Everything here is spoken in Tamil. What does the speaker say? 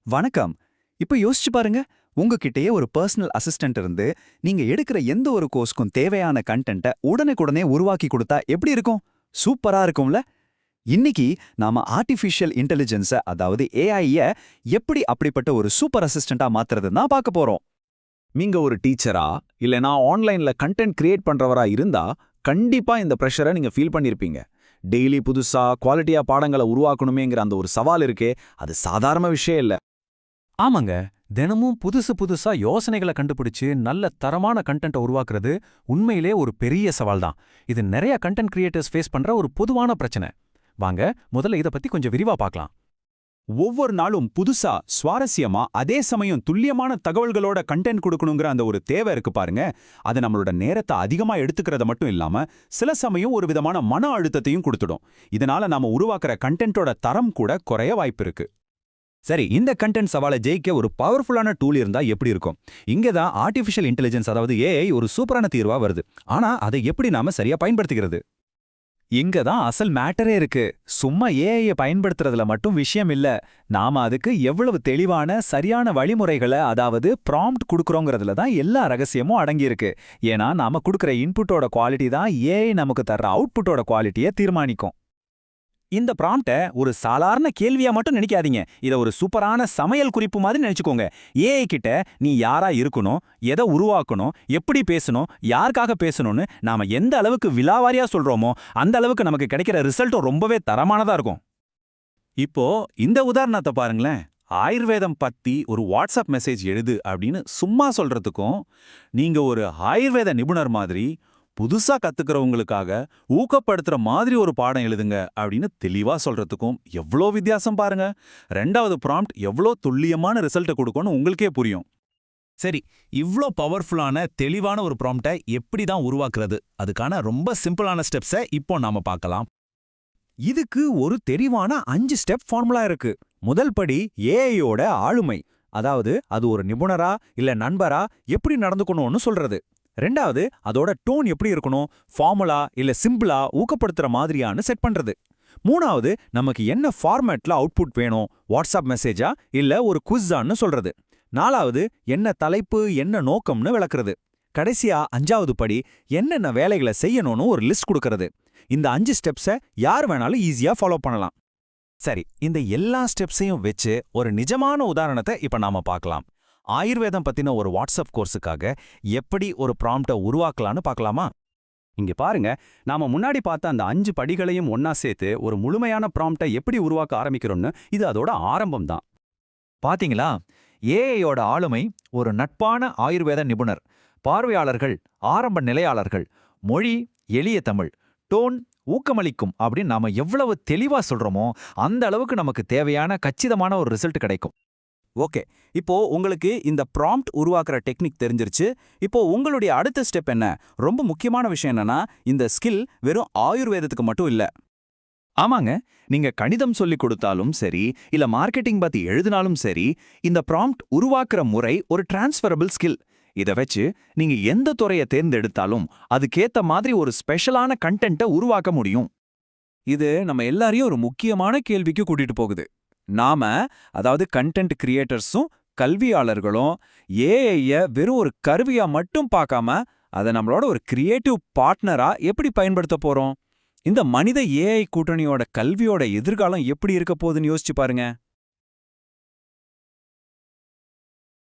வணக்கம். இப்ப யோசிச்சு பாருங்க. உங்ககிட்டயே ஒரு பர்சனல் அசிஸ்டன்ட் இருந்து, நீங்க எடுக்கிற எந்த ஒரு கோர்ஸ்க்கும் தேவையான கன்டென்ட்ட உடனுக்குடனே உருவாக்கி கொடுத்தா எப்படி இருக்கும்? சூப்பரா இருக்கும்ல? இன்னைக்கு நாம ஆர்டிஃபிஷியல் இன்டெலிஜென்ஸ அதாவது ஏஐய எப்படி அப்படிப்பட்ட ஒரு சூப்பர் அசிஸ்டன்ட்டா மாத்துறதுன்னு தான் பார்க்க போறோம். நீங்க ஒரு டீச்சரா இல்லனா ஆன்லைன்ல கண்டென்ட் கிரியேட் பண்றவரா இருந்தா கண்டிப்பா இந்த பிரஷரை நீங்க ஃபீல் பண்ணிருப்பீங்க. டெய்லி புதுசா குவாலிட்டியா பாடங்களை உருவாக்கணுமேங்கிற அந்த ஒரு சவால் இருக்கே, அது சாதாரண விஷயம் இல்ல. ஆமாங்க. தினமும் புதுசு புதுசா யோசனைகளை கண்டுபிடிச்சு நல்ல தரமான கண்டென்ட்டை உருவாக்குறது உண்மையிலே ஒரு பெரிய சவால் தான். இது நிறைய கண்டென்ட் கிரியேட்டர்ஸ் ஃபேஸ் பண்ற ஒரு பொதுவான பிரச்சனை. வாங்க முதல்ல இத பத்தி கொஞ்சம் விரிவா பார்க்கலாம். ஒவ்வொரு நாளும் புதுசா சுவாரஸ்யமா அதே சமயம் துல்லியமான தகவல்களோட கண்டென்ட் கொடுக்கணுங்கிற அந்த ஒரு தேவை இருக்கு பாருங்க. அது நம்மளோட நேரத்தை அதிகமா எடுத்துக்கிறத மட்டும் இல்லாம சில சமயம் ஒரு விதமான மன அழுத்தத்தையும் கொடுத்துடும். இதனால நாம உருவாக்குற கண்டென்ட்டோட தரம் கூட குறைய வாய்ப்பு இருக்கு. சரி, இந்த கண்டென்ட் சவாலை ஜெயிக்க ஒரு பவர்ஃபுல்லான டூல் இருந்தா எப்படி இருக்கும்? இங்க தான் ஆர்டிஃபிஷியல் இன்டெலிஜென்ஸ் அதாவது ஏஐ ஒரு சூப்பரான தீர்வா வருது. ஆனா அதை எப்படி நாம சரியா பயன்படுத்திக்கிறது? இங்க தான் அசல் மேட்டரே இருக்கு. சும்மா ஏஐய பயன்படுத்துறதுல மட்டும் விஷயம் இல்ல. நாம அதுக்கு எவ்வளவு தெளிவான சரியான வழிமுறைகளை அதாவது ப்ராம்ப்ட் கொடுக்கறோங்கிறதுல தான் எல்லா ரகசியமும் அடங்கியிருக்கு. ஏன்னா நாம கொடுக்குற இன்புட்டோட குவாலிட்டி தான் ஏஐ நமக்கு தர்ற அவுட்புட்டோட குவாலிட்டியை தீர்மானிக்கும். இந்த ப்ராம்ப்ட ஒரு சாதாரண கேள்வியா மட்டும் நினைக்காதீங்க. இத ஒரு சூப்பரான சமையல் குறிப்பு மாதிரி நினைச்சுக்கோங்க. ஏஐ கிட்ட நீ யாரா இருக்கணும், எதை உருவாக்கணும், எப்படி பேசணும், யாருக்காக பேசணும்னு நாம எந்த அளவுக்கு விலாவாரியா சொல்றோமோ அந்த அளவுக்கு நமக்கு கிடைக்கிற ரிசல்ட்டும் ரொம்பவே தரமானதா இருக்கும். இப்போ இந்த உதாரணத்தை பாருங்களேன். ஆயுர்வேதம் பத்தி ஒரு வாட்ஸ்அப் மெசேஜ் எழுது அப்படின்னு சும்மா சொல்றதுக்கும், நீங்க ஒரு ஆயுர்வேத நிபுணர் மாதிரி புதுசா கத்துக்கிறவங்களுக்காக ஊக்கப்படுத்துற மாதிரி ஒரு பாடம் எழுதுங்க அப்படின்னு தெளிவா சொல்றதுக்கும் எவ்வளோ வித்தியாசம் பாருங்க. ரெண்டாவது ப்ராம்ப்ட் எவ்வளோ துல்லியமான ரிசல்ட்டை கொடுக்கும்னு உங்களுக்கே புரியும். சரி, இவ்ளோ பவர்ஃபுல்லான தெளிவான ஒரு ப்ராம்ப்டை எப்படி தான் உருவாக்குறது? அதுக்கான ரொம்ப சிம்பிளான ஸ்டெப்ஸை இப்போ நாம பார்க்கலாம். இதுக்கு ஒரு தெரிவான 5 ஸ்டெப் ஃபார்முலா இருக்கு. முதல் படி ஏஐயோட ஆளுமை, அதாவது அது ஒரு நிபுணரா இல்ல நண்பரா எப்படி நடந்துக்கணும்னு சொல்றது. ரெண்டாவது அதோட டோன் எப்படி இருக்கணும், ஃபார்முலா இல்ல சிம்பிளா ஊக்கப்படுத்துற மாதிரியான்னு செட் பண்றது. மூணாவது நமக்கு என்ன ஃபார்மேட்ல அவுட்புட் வேணும், வாட்ஸ்அப் மெசேஜா இல்ல ஒரு குவிஸான்னு சொல்றது. நாலாவது என்ன தலைப்பு என்ன நோக்கம்னு விளக்குறது. கடைசியா 5வது படி என்னென்ன வேலைகளை செய்யணும்னு ஒரு லிஸ்ட் கொடுக்கறது. இந்த 5 ஸ்டெப்ஸை யார் வேணாலும் ஈஸியா ஃபாலோ பண்ணலாம். சரி, இந்த எல்லா ஸ்டெப்ஸையும் வச்சு ஒரு நிஜமான உதாரணத்தை இப்ப நாம பார்க்கலாம். ஆயுர்வேதம் பத்தின ஒரு வாட்ஸ்அப் கோர்ஸுக்காக எப்படி ஒரு ப்ராம்ப்டை உருவாக்கலான்னு பார்க்கலாமா? இங்க பாருங்க, நாம முன்னாடி பார்த்த அந்த 5 படிகளையும் ஒன்னா சேர்த்து ஒரு முழுமையான ப்ராம்ப்டை எப்படி உருவாக்க ஆரம்பிக்கிறோம்னு இது அதோட ஆரம்பம் தான். பாத்தீங்களா? ஏஐயோட ஆளுமை ஒரு நட்பான ஆயுர்வேத நிபுணர், பார்வையாளர்கள் ஆரம்ப நிலையாளர்கள், மொழி எளிய தமிழ், டோன் ஊக்கமளிக்கும் அப்படின்னு நாம எவ்வளவு தெளிவா சொல்றோமோ அந்த அளவுக்கு நமக்கு தேவையான கச்சிதமான ஒரு ரிசல்ட் கிடைக்கும். ஓகே, இப்போ உங்களுக்கு இந்த ப்ராம்ப்ட் உருவாக்குற டெக்னிக் தெரிஞ்சிருச்சு. இப்போ உங்களுடைய அடுத்த ஸ்டெப் என்ன? ரொம்ப முக்கியமான விஷயம் என்னன்னா, இந்த ஸ்கில் வெறும் ஆயுர்வேதத்துக்கு மட்டும் இல்ல. ஆமாங்க, நீங்க கணிதம் சொல்லி கொடுத்தாலும் சரி இல்ல மார்க்கெட்டிங் பத்தி எழுதினாலும் சரி, இந்த ப்ராம்ப்ட் உருவாக்குற முறை ஒரு டிரான்ஸ்ஃபரபிள் ஸ்கில். இத வச்சு நீங்க எந்த துறையை தேர்ந்தெடுத்தாலும் அதுக்கேத்த மாதிரி ஒரு ஸ்பெஷலான கண்டென்ட்டை உருவாக்க முடியும். இது நம்ம எல்லாரையும் ஒரு முக்கியமான கேள்விக்கு கூட்டிட்டு போகுது. நாம, அதாவது கண்டென்ட் கிரியேட்டர்ஸும் கல்வியாளர்களும் ஏஐய வெறும் ஒரு கருவியா மட்டும் பார்க்காம அதை நம்மளோட ஒரு கிரியேட்டிவ் பார்ட்னரா எப்படி பயன்படுத்த போறோம்? இந்த மனித ஏஐ கூட்டணியோட கல்வியோட எதிர்காலம் எப்படி இருக்க போகுதுன்னு யோசிச்சு பாருங்க.